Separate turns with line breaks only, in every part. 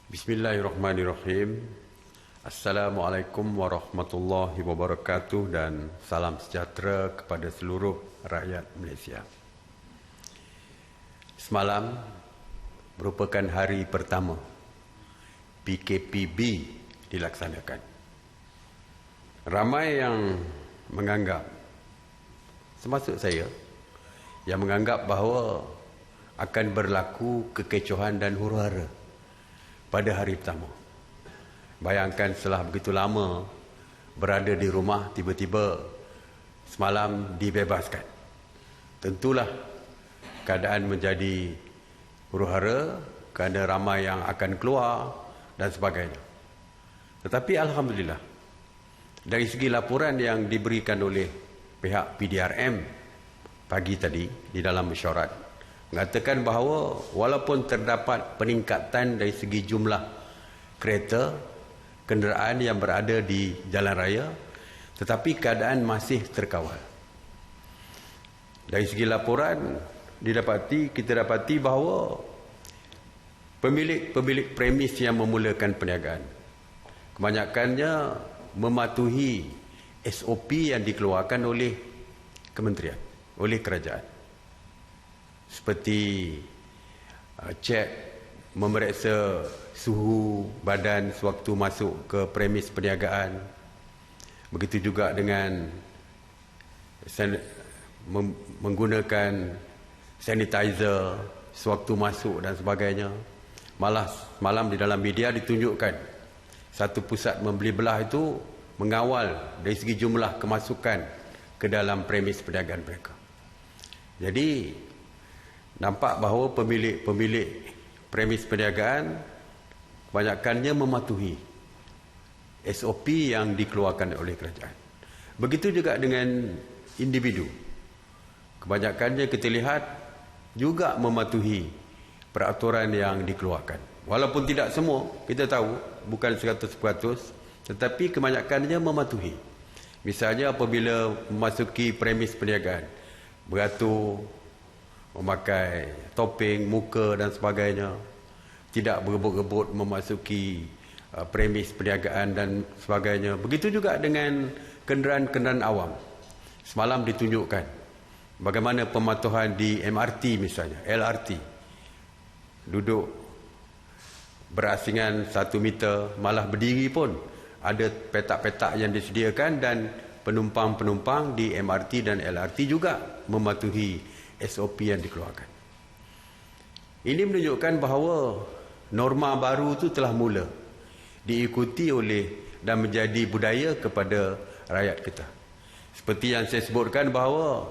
Bismillahirrahmanirrahim. Assalamualaikum warahmatullahi wabarakatuh dan salam sejahtera kepada seluruh rakyat Malaysia. Semalam merupakan hari pertama PKPB dilaksanakan. Ramai yang menganggap, termasuk saya, yang menganggap bahawa akan berlaku kekecohan dan huru-hara pada hari pertama. Bayangkan setelah begitu lama berada di rumah, tiba-tiba semalam dibebaskan. Tentulah keadaan menjadi huru-hara kerana ramai yang akan keluar dan sebagainya. Tetapi alhamdulillah, dari segi laporan yang diberikan oleh pihak PDRM pagi tadi di dalam mesyuarat, mengatakan bahawa walaupun terdapat peningkatan dari segi jumlah kereta, kenderaan yang berada di jalan raya, tetapi keadaan masih terkawal. Dari segi laporan kita dapati bahawa pemilik premis yang memulakan perniagaan kebanyakannya mematuhi SOP yang dikeluarkan oleh kementerian, oleh kerajaan. Seperti cek, memeriksa suhu badan sewaktu masuk ke premis perniagaan. Begitu juga dengan menggunakan sanitizer sewaktu masuk dan sebagainya. Malah malam di dalam media ditunjukkan satu pusat membeli belah itu mengawal dari segi jumlah kemasukan ke dalam premis perniagaan mereka. Jadi nampak bahawa pemilik premis perniagaan kebanyakannya mematuhi SOP yang dikeluarkan oleh kerajaan. Begitu juga dengan individu. Kebanyakannya kita lihat juga mematuhi peraturan yang dikeluarkan. Walaupun tidak semua, kita tahu bukan 100%, tetapi kebanyakannya mematuhi. Misalnya apabila memasuki premis perniagaan, beratur, memakai topeng, muka dan sebagainya, tidak berebut-rebut memasuki premis perniagaan dan sebagainya. Begitu juga dengan kenderaan-kenderaan awam. Semalam ditunjukkan bagaimana pematuhan di MRT misalnya, LRT. Duduk berasingan 1 meter, malah berdiri pun ada petak-petak yang disediakan, dan penumpang-penumpang di MRT dan LRT juga mematuhi SOP yang dikeluarkan. Ini menunjukkan bahawa norma baru itu telah mula diikuti oleh dan menjadi budaya kepada rakyat kita. Seperti yang saya sebutkan bahawa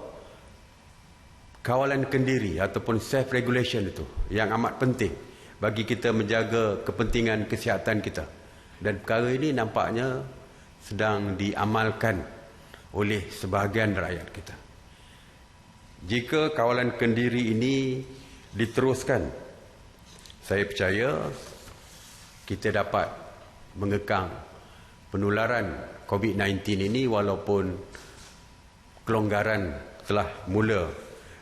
kawalan kendiri ataupun self-regulation itu yang amat penting bagi kita menjaga kepentingan kesihatan kita. Dan perkara ini nampaknya sedang diamalkan oleh sebahagian rakyat kita. Jika kawalan kendiri ini diteruskan, saya percaya kita dapat mengekang penularan COVID-19 ini walaupun kelonggaran telah mula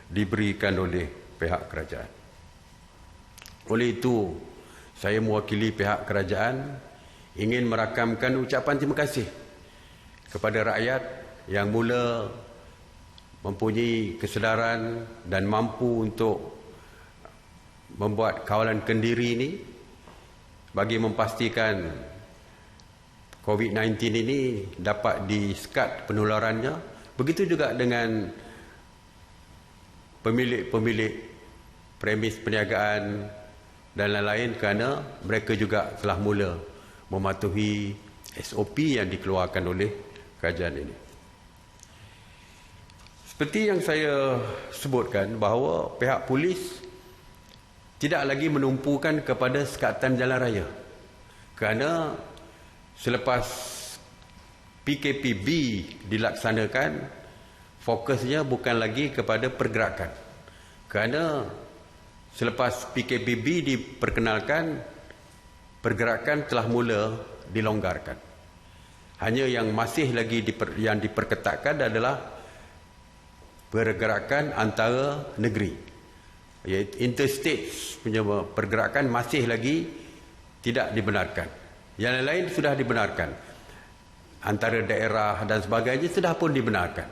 diberikan oleh pihak kerajaan. Oleh itu, saya mewakili pihak kerajaan ingin merakamkan ucapan terima kasih kepada rakyat yang mula mempunyai kesedaran dan mampu untuk membuat kawalan kendiri ini bagi memastikan COVID-19 ini dapat disekat penularannya. Begitu juga dengan pemilik-pemilik premis perniagaan dan lain-lain, kerana mereka juga telah mula mematuhi SOP yang dikeluarkan oleh kerajaan ini. Seperti yang saya sebutkan bahawa pihak polis tidak lagi menumpukan kepada sekatan jalan raya, kerana selepas PKPB dilaksanakan, fokusnya bukan lagi kepada pergerakan. Kerana selepas PKPB diperkenalkan, pergerakan telah mula dilonggarkan. Hanya yang masih lagi yang diperketatkan adalah pergerakan antara negeri, iaitu interstate punya pergerakan masih lagi tidak dibenarkan. Yang lain sudah dibenarkan. Antara daerah dan sebagainya sudah pun dibenarkan.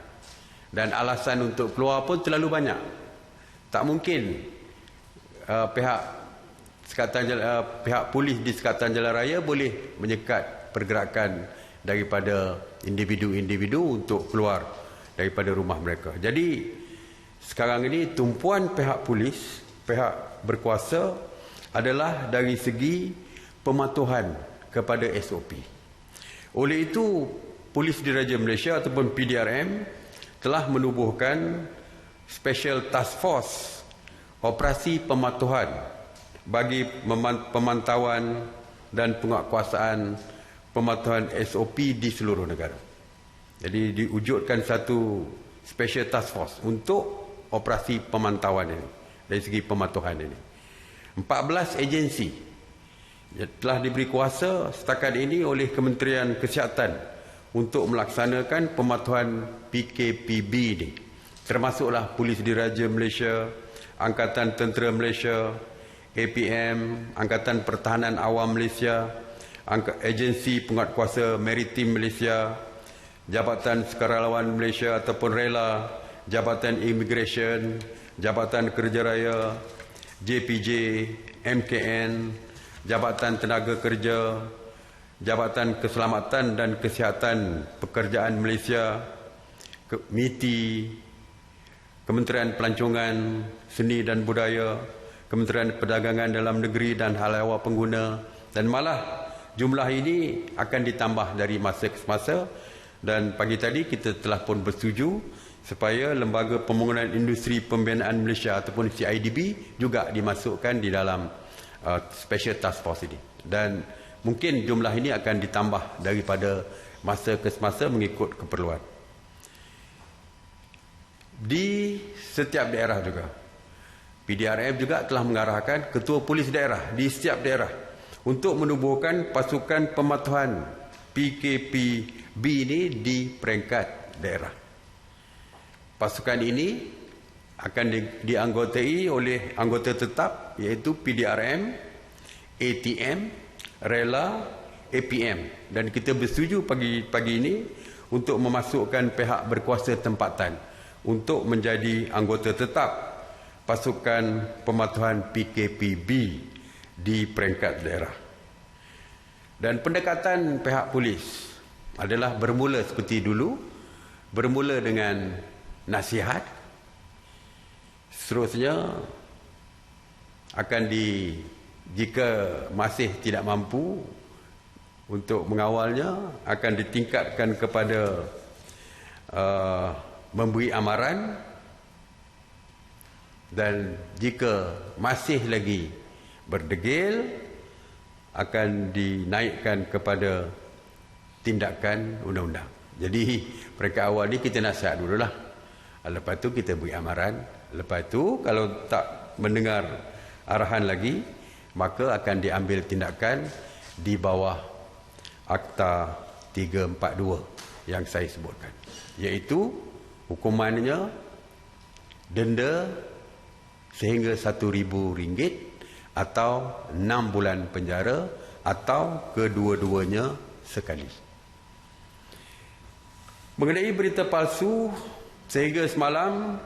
Dan alasan untuk keluar pun terlalu banyak. Tak mungkin pihak polis di Sekatan Jalan Raya boleh menyekat pergerakan daripada individu-individu untuk keluar daripada rumah mereka. Jadi sekarang ini tumpuan pihak polis, pihak berkuasa adalah dari segi pematuhan kepada SOP. Oleh itu, Polis Diraja Malaysia ataupun PDRM telah menubuhkan Special Task Force operasi pematuhan bagi pemantauan dan penguatkuasaan pematuhan SOP di seluruh negara. Jadi diwujudkan satu Special Task Force untuk operasi pemantauan ini dari segi pematuhan ini. 14 agensi telah diberi kuasa setakat ini oleh Kementerian Kesihatan untuk melaksanakan pematuhan PKPB ini. Termasuklah Polis Diraja Malaysia, Angkatan Tentera Malaysia, APM, Angkatan Pertahanan Awam Malaysia, Agensi Penguatkuasa Maritim Malaysia, Jabatan Sukarelawan Malaysia ataupun RELA, Jabatan Immigration, Jabatan Kerja Raya, JPJ, MKN, Jabatan Tenaga Kerja, Jabatan Keselamatan dan Kesihatan Pekerjaan Malaysia, MITI, Kementerian Pelancongan, Seni dan Budaya, Kementerian Perdagangan Dalam Negeri dan Hal Ehwal Pengguna, dan malah jumlah ini akan ditambah dari masa ke masa. Dan pagi tadi kita telah pun bersetuju supaya Lembaga Pembangunan Industri Pembinaan Malaysia ataupun CIDB juga dimasukkan di dalam Special Task Force ini. Dan mungkin jumlah ini akan ditambah daripada masa ke semasa mengikut keperluan. Di setiap daerah juga, PDRM juga telah mengarahkan ketua polis daerah di setiap daerah untuk menubuhkan pasukan pematuhan PKPB ini di peringkat daerah. Pasukan ini akan dianggotai oleh anggota tetap iaitu PDRM, ATM, RELA, APM. Dan kita bersetuju pagi ini untuk memasukkan pihak berkuasa tempatan untuk menjadi anggota tetap pasukan pematuhan PKPB di peringkat daerah. Dan pendekatan pihak polis adalah bermula seperti dulu, bermula dengan nasihat, seterusnya akan jika masih tidak mampu untuk mengawalnya, akan ditingkatkan kepada memberi amaran, dan jika masih lagi berdegil akan dinaikkan kepada tindakan undang-undang. Jadi peringkat awal ni kita nasihat dululah. Lepas tu kita beri amaran. Lepas tu kalau tak mendengar arahan lagi, maka akan diambil tindakan di bawah Akta 342 yang saya sebutkan. Iaitu hukumannya denda sehingga RM1,000 atau 6 bulan penjara atau kedua-duanya sekali. Mengenai berita palsu, sehingga semalam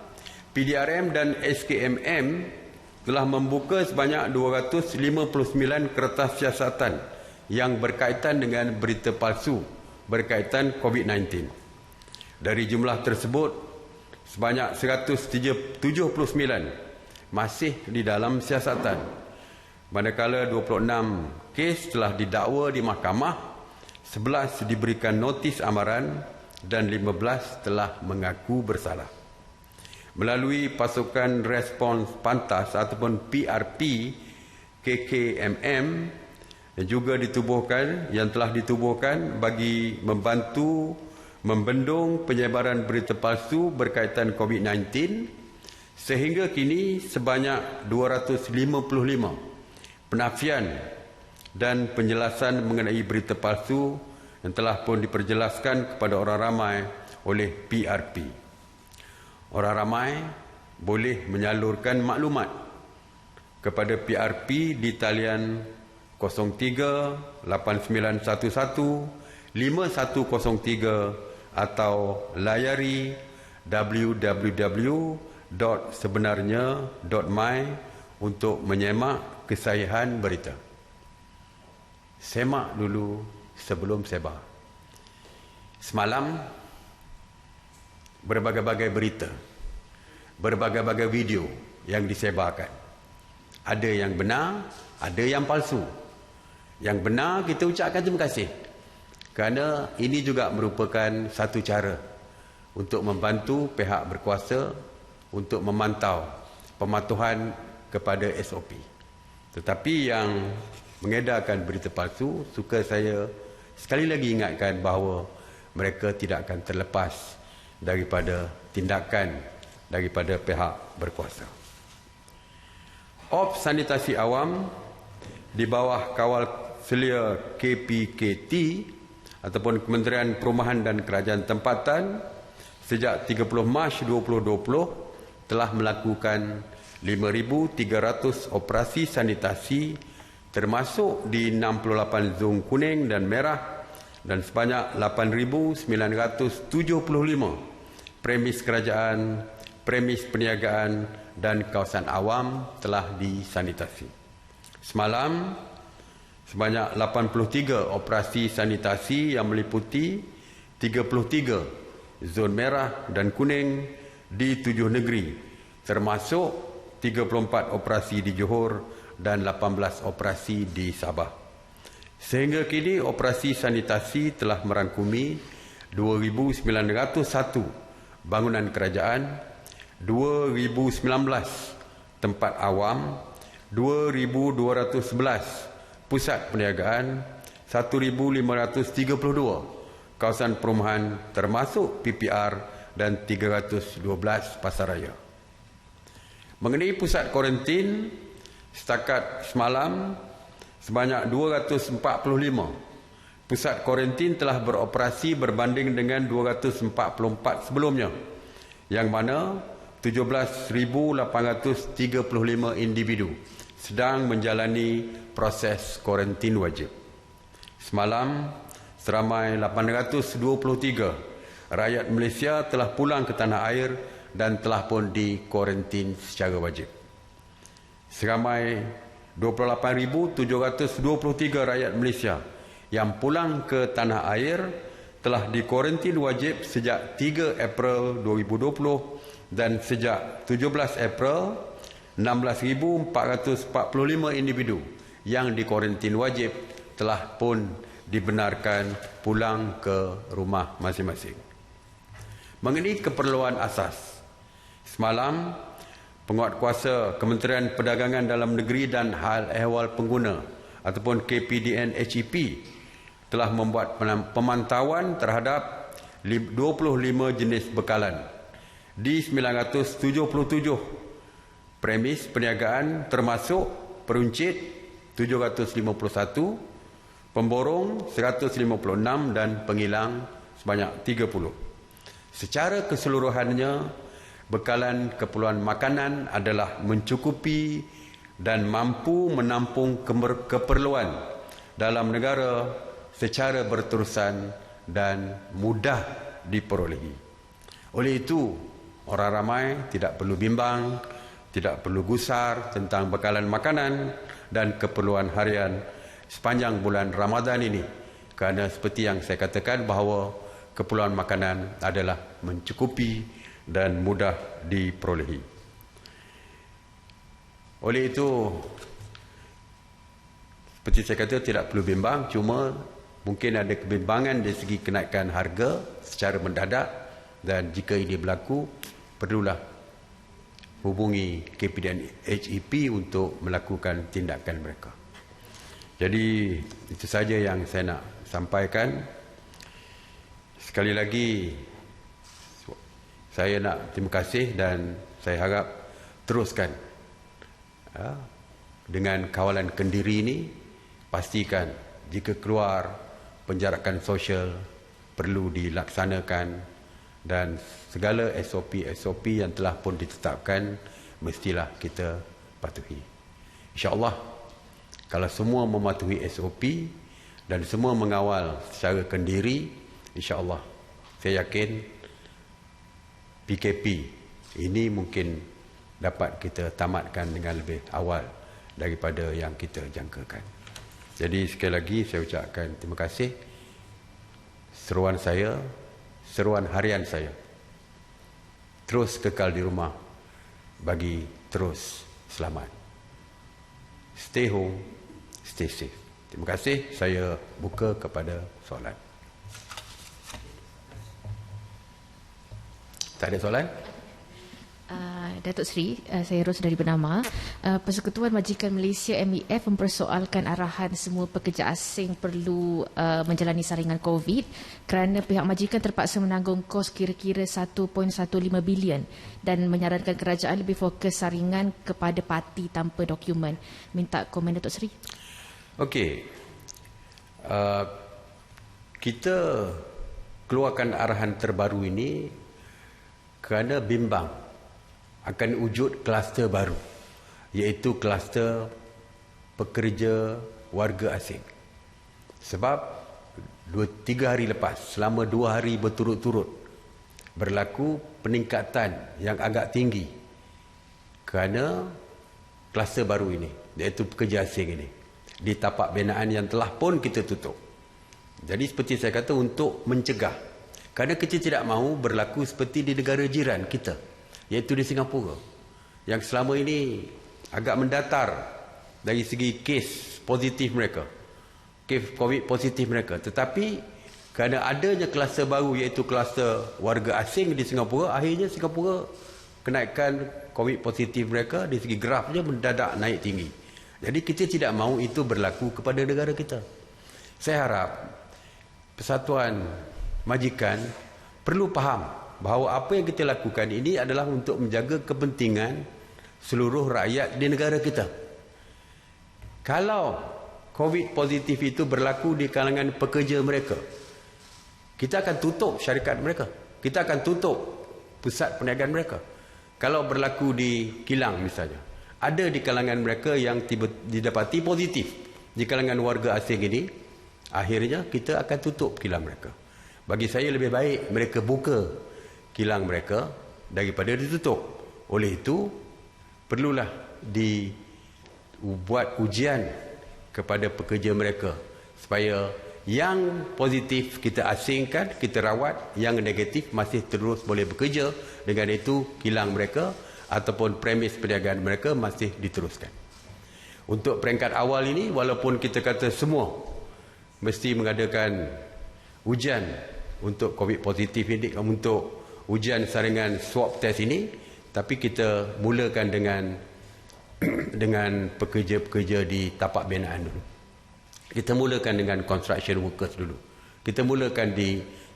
PDRM dan SKMM telah membuka sebanyak 259 kertas siasatan yang berkaitan dengan berita palsu berkaitan COVID-19. Dari jumlah tersebut, sebanyak 179 masih di dalam siasatan. Manakala 26 kes telah didakwa di mahkamah, 11 diberikan notis amaran dan 15 telah mengaku bersalah. Melalui pasukan respons pantas ataupun PRP KKMM yang telah ditubuhkan bagi membantu membendung penyebaran berita palsu berkaitan COVID-19, sehingga kini sebanyak 255 penafian dan penjelasan mengenai berita palsu yang telah pun diperjelaskan kepada orang ramai oleh PRP. Orang ramai boleh menyalurkan maklumat kepada PRP di talian 03 8911 5103 atau layari www.sebenarnya.my untuk menyemak kesahihan berita. Semak dulu sebelum sebar. Semalam berbagai-bagai berita, berbagai-bagai video yang disebarkan. Ada yang benar, ada yang palsu. Yang benar kita ucapkan terima kasih, kerana ini juga merupakan satu cara untuk membantu pihak berkuasa untuk memantau pematuhan kepada SOP. Tetapi yang mengedarkan berita palsu, suka saya sekali lagi ingatkan bahawa mereka tidak akan terlepas daripada tindakan daripada pihak berkuasa. Ops sanitasi awam di bawah kawal selia KPKT ataupun Kementerian Perumahan dan Kerajaan Tempatan sejak 30 Mac 2020 telah melakukan 5,300 operasi sanitasi termasuk di 68 zon kuning dan merah dan sebanyak 8,975 premis kerajaan, premis perniagaan dan kawasan awam telah disanitasi. Semalam, sebanyak 83 operasi sanitasi yang meliputi 33 zon merah dan kuning di 7 negeri, termasuk 34 operasi di Johor dan 18 operasi di Sabah. Sehingga kini operasi sanitasi telah merangkumi 2,901 bangunan kerajaan, 2,019 tempat awam, 2,211 pusat perniagaan, 1,532 kawasan perumahan termasuk PPR dan 312 pasaraya. Mengenai pusat kuarantin, setakat semalam sebanyak 245 pusat kuarantin telah beroperasi berbanding dengan 244 sebelumnya, yang mana 17,835 individu sedang menjalani proses kuarantin wajib. Semalam, seramai 823 rakyat Malaysia telah pulang ke tanah air dan telah pun dikuarantin secara wajib. Seramai 28,723 rakyat Malaysia yang pulang ke tanah air telah dikuarantin wajib sejak 3 April 2020 dan sejak 17 April 16,445 individu yang dikuarantin wajib telah pun dibenarkan pulang ke rumah masing-masing. Mengenai keperluan asas, semalam Penguatkuasa Kementerian Perdagangan Dalam Negeri dan Hal Ehwal Pengguna ataupun KPDN HEP telah membuat pemantauan terhadap 25 jenis bekalan di 977 premis perniagaan termasuk peruncit 751, pemborong 156 dan pengilang sebanyak 30. Secara keseluruhannya, bekalan keperluan makanan adalah mencukupi dan mampu menampung keperluan dalam negara secara berterusan dan mudah diperolehi. Oleh itu, orang ramai tidak perlu bimbang, tidak perlu gusar tentang bekalan makanan dan keperluan harian sepanjang bulan Ramadan ini, kerana seperti yang saya katakan bahawa keperluan makanan adalah mencukupi dan mudah diperolehi. Oleh itu, seperti saya kata, tidak perlu bimbang, cuma mungkin ada kebimbangan dari segi kenaikan harga secara mendadak, dan jika ini berlaku, perlulah hubungi KPDN HEP untuk melakukan tindakan mereka. Jadi itu saja yang saya nak sampaikan. Sekali lagi saya nak terima kasih dan saya harap teruskan dengan kawalan kendiri ini. Pastikan jika keluar penjarakan sosial perlu dilaksanakan dan segala SOP yang telah pun ditetapkan mestilah kita patuhi. InsyaAllah Kalau semua mematuhi SOP dan semua mengawal secara kendiri, insya-Allah saya yakin PKP ini mungkin dapat kita tamatkan dengan lebih awal daripada yang kita jangkakan. Jadi sekali lagi saya ucapkan terima kasih. Seruan saya, seruan harian saya, terus kekal di rumah bagi terus selamat. Stay home, stay safe. Terima kasih. Saya buka kepada soalan. Tak ada soalan?
Datuk Seri, saya Ros dari Bernama. Persekutuan Majikan Malaysia MEF mempersoalkan arahan semua pekerja asing perlu menjalani saringan COVID kerana pihak majikan terpaksa menanggung kos kira-kira 1.15 bilion dan menyarankan kerajaan lebih fokus saringan kepada parti tanpa dokumen. Minta komen Datuk Seri.
Okey. Kita keluarkan arahan terbaru ini kerana bimbang akan wujud kluster baru, iaitu kluster pekerja warga asing. Sebab 2-3 hari lepas, selama 2 hari berturut-turut, berlaku peningkatan yang agak tinggi kerana kluster baru ini, iaitu pekerja asing ini, di tapak binaan yang telah pun kita tutup. Jadi seperti saya kata, untuk mencegah, kerana kita tidak mahu berlaku seperti di negara jiran kita, iaitu di Singapura, yang selama ini agak mendatar dari segi kes positif mereka, kes COVID positif mereka. Tetapi kerana adanya kluster baru, iaitu kluster warga asing di Singapura, akhirnya Singapura kenaikan COVID positif mereka di segi grafnya mendadak naik tinggi. Jadi kita tidak mahu itu berlaku kepada negara kita. Saya harap Persatuan Majikan perlu faham bahawa apa yang kita lakukan ini adalah untuk menjaga kepentingan seluruh rakyat di negara kita. Kalau COVID positif itu berlaku di kalangan pekerja mereka, kita akan tutup syarikat mereka, kita akan tutup pusat perniagaan mereka. Kalau berlaku di kilang misalnya, ada di kalangan mereka yang didapati positif di kalangan warga asing ini, akhirnya kita akan tutup kilang mereka. Bagi saya lebih baik mereka buka kilang mereka daripada ditutup. Oleh itu perlulah dibuat ujian kepada pekerja mereka supaya yang positif kita asingkan, kita rawat, yang negatif masih terus boleh bekerja. Dengan itu kilang mereka ataupun premis perniagaan mereka masih diteruskan. Untuk peringkat awal ini, walaupun kita kata semua mesti mengadakan ujian untuk COVID positif ini, untuk ujian saringan swab test ini, tapi kita mulakan dengan pekerja-pekerja di tapak binaan dulu. Kita mulakan dengan construction workers dulu. Kita mulakan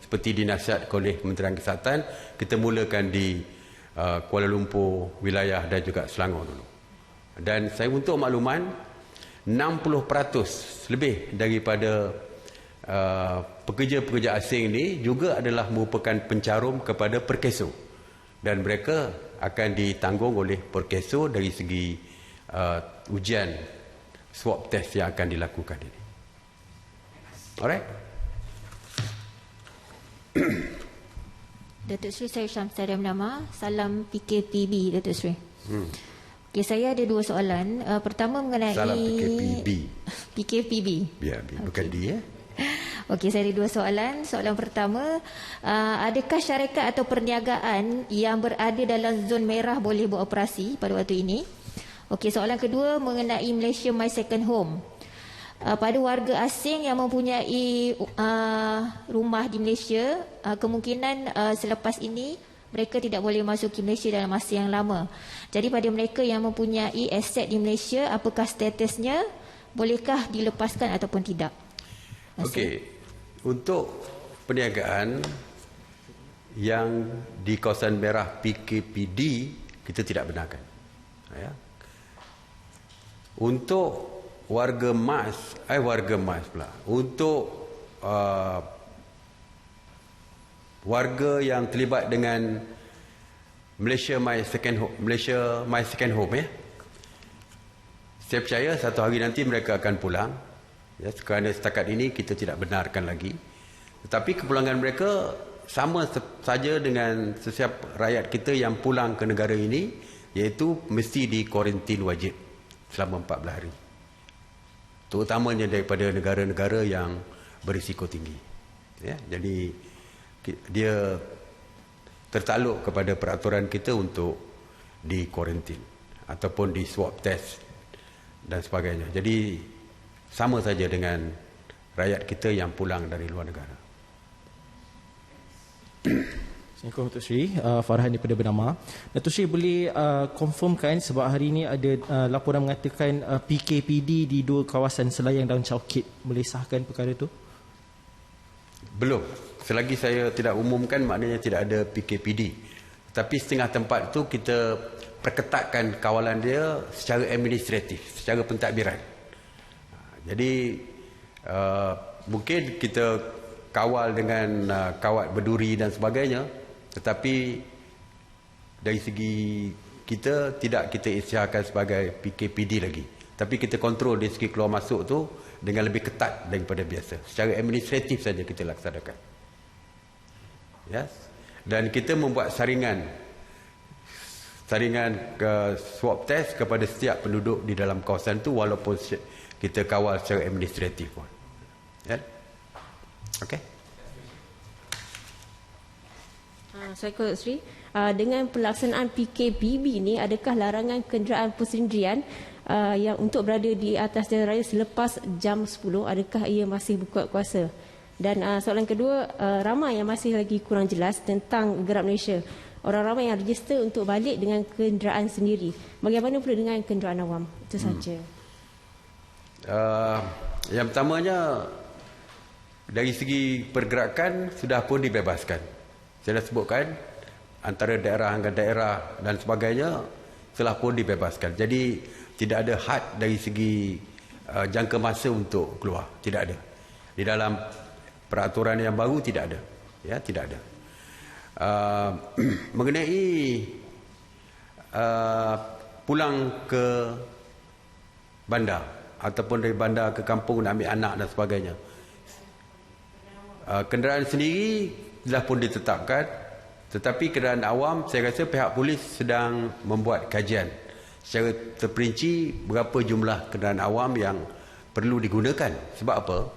seperti dinasihat oleh Kementerian Kesihatan, kita mulakan di Kuala Lumpur wilayah dan juga Selangor dulu. Dan saya untuk makluman, 60% lebih daripada pekerja-pekerja asing ini juga adalah merupakan pencarum kepada Perkeso, dan mereka akan ditanggung oleh Perkeso dari segi ujian swab test yang akan dilakukan ini. Alright.
Datuk Seri, saya Syamsah Nama. Salam PKPB, Datuk Seri. Okay, saya ada 2 soalan. Pertama mengenai
Salam PKPB.
PKPB.
Ya, bukan okay. Dia.
Okey, saya ada 2 soalan. Soalan pertama, adakah syarikat atau perniagaan yang berada dalam zon merah boleh beroperasi pada waktu ini? Okey, soalan kedua mengenai Malaysia My Second Home. Pada warga asing yang mempunyai rumah di Malaysia, kemungkinan selepas ini mereka tidak boleh masuk ke Malaysia dalam masa yang lama. Jadi pada mereka yang mempunyai aset di Malaysia, apakah statusnya? Bolehkah dilepaskan ataupun tidak?
Okey. Untuk perniagaan yang di kawasan merah PKPD, kita tidak benarkan. Ya. Untuk warga MAS pula. Untuk warga yang terlibat dengan Malaysia My Second Home, Saya percaya satu hari nanti mereka akan pulang. Ya, kerana setakat ini kita tidak benarkan lagi. Tetapi kepulangan mereka sama saja dengan setiap rakyat kita yang pulang ke negara ini, iaitu mesti di kuarantin wajib selama 14 hari. Terutamanya daripada negara-negara yang berisiko tinggi. Ya, jadi dia tertakluk kepada peraturan kita untuk di kuarantin ataupun di swab test dan sebagainya. Jadi sama saja dengan rakyat kita yang pulang dari luar negara.
Assalamualaikum Datuk Seri, Farhan daripada Bernama. Datuk Seri boleh confirmkan sebab hari ini ada laporan mengatakan PKPD di 2 kawasan Selayang dan Chowkit. Boleh sahkan perkara itu?
Belum. Selagi saya tidak umumkan maknanya tidak ada PKPD. Tapi setengah tempat itu kita perketatkan kawalan dia secara administratif, secara pentadbiran. Jadi mungkin kita kawal dengan kawat berduri dan sebagainya, tetapi dari segi kita tidak kita isytiharkan sebagai PKPD lagi, tapi kita kontrol dari segi keluar masuk tu dengan lebih ketat daripada biasa. Secara administratif saja kita laksanakan. Yes. Dan kita membuat saringan ke swab test kepada setiap penduduk di dalam kawasan tu, walaupun kita kawal secara administratif pun. Ya. Okey.
Assalamualaikum Sri. Dengan pelaksanaan PKPB ni, adakah larangan kenderaan persendirian yang untuk berada di atas jalan raya selepas jam 10, adakah ia masih berkuat kuasa? Dan soalan kedua, ramai yang masih lagi kurang jelas tentang Gerak Malaysia. Orang ramai yang register untuk balik dengan kenderaan sendiri. Bagaimana pula dengan kenderaan awam? Itu saja.
Yang pertamanya, dari segi pergerakan sudah pun dibebaskan. Saya dah sebutkan antara daerah dengan daerah dan sebagainya telah pun dibebaskan. Jadi tidak ada had dari segi jangka masa untuk keluar, tidak ada. Di dalam peraturan yang baru tidak ada. Ya, tidak ada. Mengenai pulang ke bandar ataupun dari bandar ke kampung nak ambil anak dan sebagainya, kenderaan sendiri telah pun ditetapkan, tetapi kenderaan awam saya rasa pihak polis sedang membuat kajian secara terperinci berapa jumlah kenderaan awam yang perlu digunakan. Sebab apa?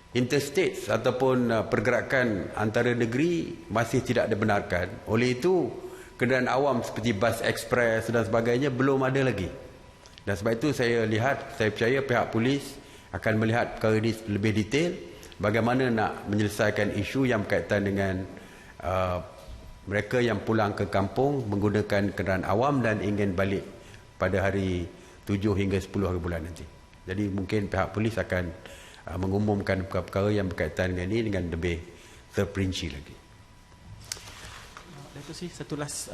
Interstate ataupun pergerakan antara negeri masih tidak dibenarkan. Oleh itu kenderaan awam seperti bas ekspres dan sebagainya belum ada lagi. Dan sebab itu saya percaya pihak polis akan melihat perkara ini lebih detail, bagaimana nak menyelesaikan isu yang berkaitan dengan mereka yang pulang ke kampung menggunakan kenderaan awam dan ingin balik pada hari 7 hingga 10 hari bulan nanti. Jadi mungkin pihak polis akan mengumumkan perkara-perkara yang berkaitan dengan ini dengan lebih terperinci lagi.
Datuk Seri, satu last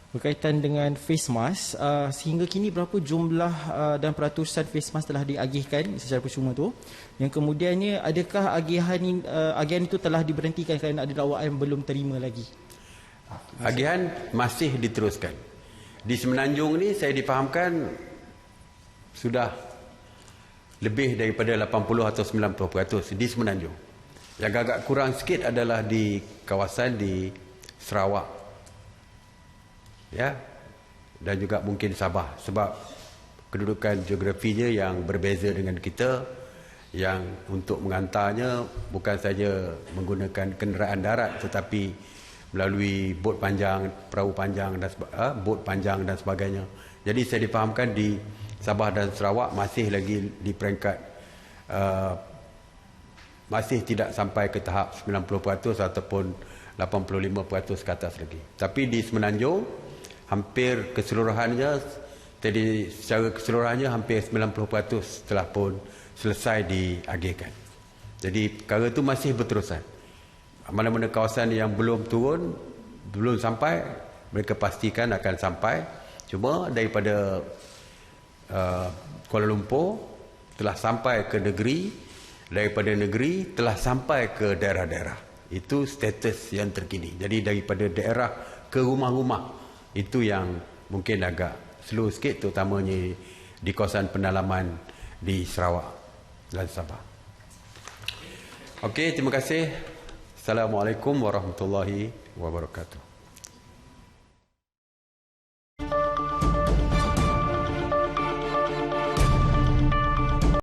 berkaitan dengan face mask, sehingga kini berapa jumlah dan peratusan face mask telah diagihkan secara percuma tu, yang kemudiannya adakah agihan itu telah diberhentikan kerana ada dakwaan belum terima lagi?
Agihan masih diteruskan. Di Semenanjung ni saya difahamkan sudah lebih daripada 80 atau 90% di Semenanjung. Yang agak kurang sikit adalah di kawasan di Sarawak, ya, dan juga mungkin Sabah, sebab kedudukan geografinya yang berbeza dengan kita, yang untuk mengantarnya bukan saja menggunakan kenderaan darat tetapi melalui bot panjang, perahu panjang dan bot panjang dan sebagainya. Jadi saya difahamkan di Sabah dan Sarawak masih lagi di peringkat masih tidak sampai ke tahap 90% ataupun 85% ke atas lagi. Tapi di Semenanjung hampir keseluruhannya, jadi secara keseluruhannya hampir 90% telah pun selesai diagihkan. Jadi perkara itu masih berterusan. Mana-mana kawasan yang belum turun, belum sampai, mereka pastikan akan sampai. Cuma daripada Kuala Lumpur telah sampai ke negeri, daripada negeri telah sampai ke daerah-daerah. Itu status yang terkini. Jadi daripada daerah ke rumah-rumah, itu yang mungkin agak slow sikit, terutamanya di kawasan pendalaman di Sarawak dan Sabah. Okey, terima kasih. Assalamualaikum warahmatullahi wabarakatuh.